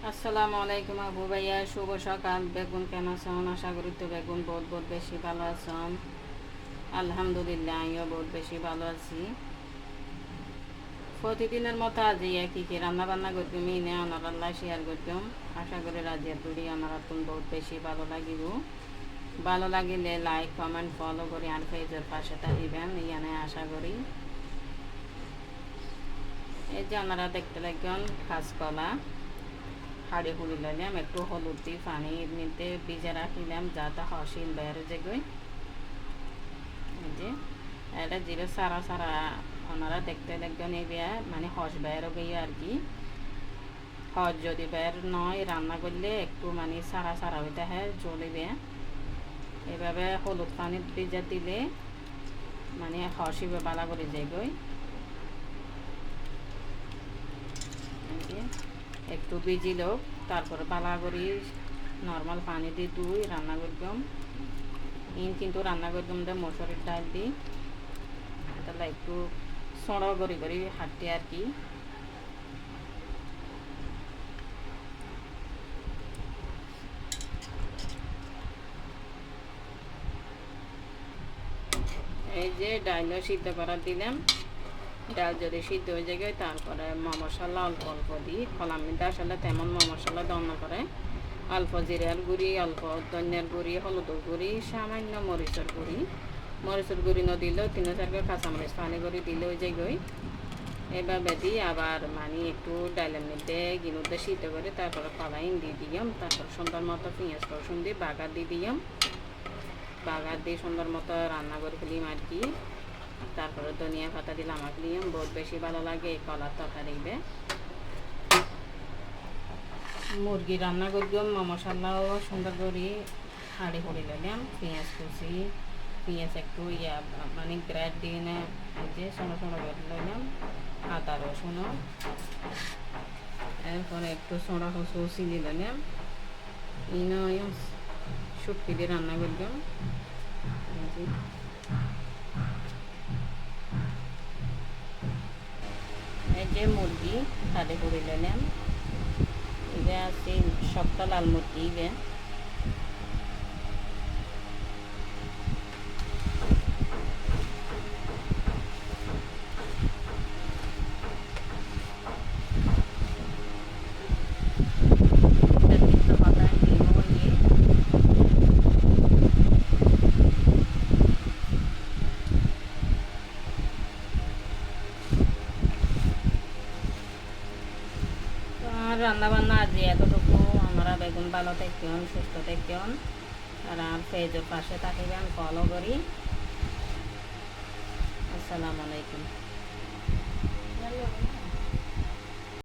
আসসালামু আলাইকুম আবু ভাইয়া, শুভ সকাল। বেগুন কেমন আছেন? আশা করি তো বেগুন বহুত বহুত বেশি ভালো আছেন। আলহামদুলিল্লাহ, আমিও বহুত বেশি ভালো আছি। প্রতিদিনের মতো আজই একই কি রান্না বান্না করতাম, ইনে আনারাল্লাহ শেয়ার করতাম। আশা করি রাজিয়ার তুড়ি আনারা তুমি বহুত বেশি ভালো লাগিব। ভালো লাগিলে লাইক কমেন্ট ফলো করি আর পেজের পাশে থাকিবেন ইয়ানে আশা করি। এই যে আপনারা দেখতে লাগবেন কাঁচকলা হাড়ি হুড়ি লইলাম, একটু হলুদ দিয়ে পানির মধ্যে ভিজে রাখিলাম যাতে হসিন বাইরে যেগুই। এই যে এটা জিরে সারা সারা ওনারা দেখতে দেখবেন এই বিয়া মানে হস বাইরে গিয়ে আর কি। হস যদি বের নয় রান্না করলে একটু মানে সারা সারা হইতে হয় জ্বলিবে। এভাবে হলুদ পানি ভিজে দিলে মানে হসিবে বালা করে যেগুই। একটু ভিজিল তারপরে বালা করি নর্মাল পানি দিয়ে ধুই রান্না করতাম। কিন্তু রান্না করতাম মসুরির ডাল দিই, তাহলে একটু সড়ো করি করি হাঁটতে আর কি। এই যে ডাইলও সিদ্ধ করা দিলাম। ডাল যদি সিদ্ধ হয়ে যায় তারপরে মশলা অল্প অল্প দিই। কলাম মিঠা আসলে তেমন মশলা দন্ন করে অল্প জিরার গুঁড়ি, অল্প ধনিয়ার গুঁড়ি, হলুদের গুঁড়ি, সামান্য মরিচের গুঁড়ি। মরিচের গুঁড়ি ন দিলেও 3-4 কাঁচামরিচ পানি করে দিলে ওই জায়গায় এভাবে দিই। আবার মানে একটু ডালের মধ্যে গিনুতে সিদ্ধ করে তারপরে কলাই দিয়ে দিলাম। তারপর সুন্দর মতো পেঁয়াজ রসুন দিয়ে বাগার দিয়ে দিলাম। বাগার দিয়ে সুন্দর মতো রান্না করে ফেলিম আর কি। তারপরে ধনিয়া পাতা দিলাম আর দিলাম, বহুত বেশি ভালো লাগে এই কলার তরকারিবে। মুরগি রান্না করলাম, মশলাও সুন্দর করে হাঁড়ি করে নিলাম। পেঁয়াজ কুচি, পেঁয়াজ একটু মানে গ্রেড দিয়ে না যে সোনো সোনো করে নিলাম। আদা রসুন, এরপরে একটু সোনা কচু চিনি নিলাম। ইনো শুটকি দিয়ে রান্না করলাম। এই যে মুরগি হাঁড়ি করে নিলাম। এটা আছে সবটা লাল মুরগি। রান্না বান্না আজ এতটুকু। আমরা বেগুন ভালো থাকেন, সুস্থ থাকেন আর পেজের পাশে থাকিবেন, ফলো করি। আসসালামু আলাইকুম।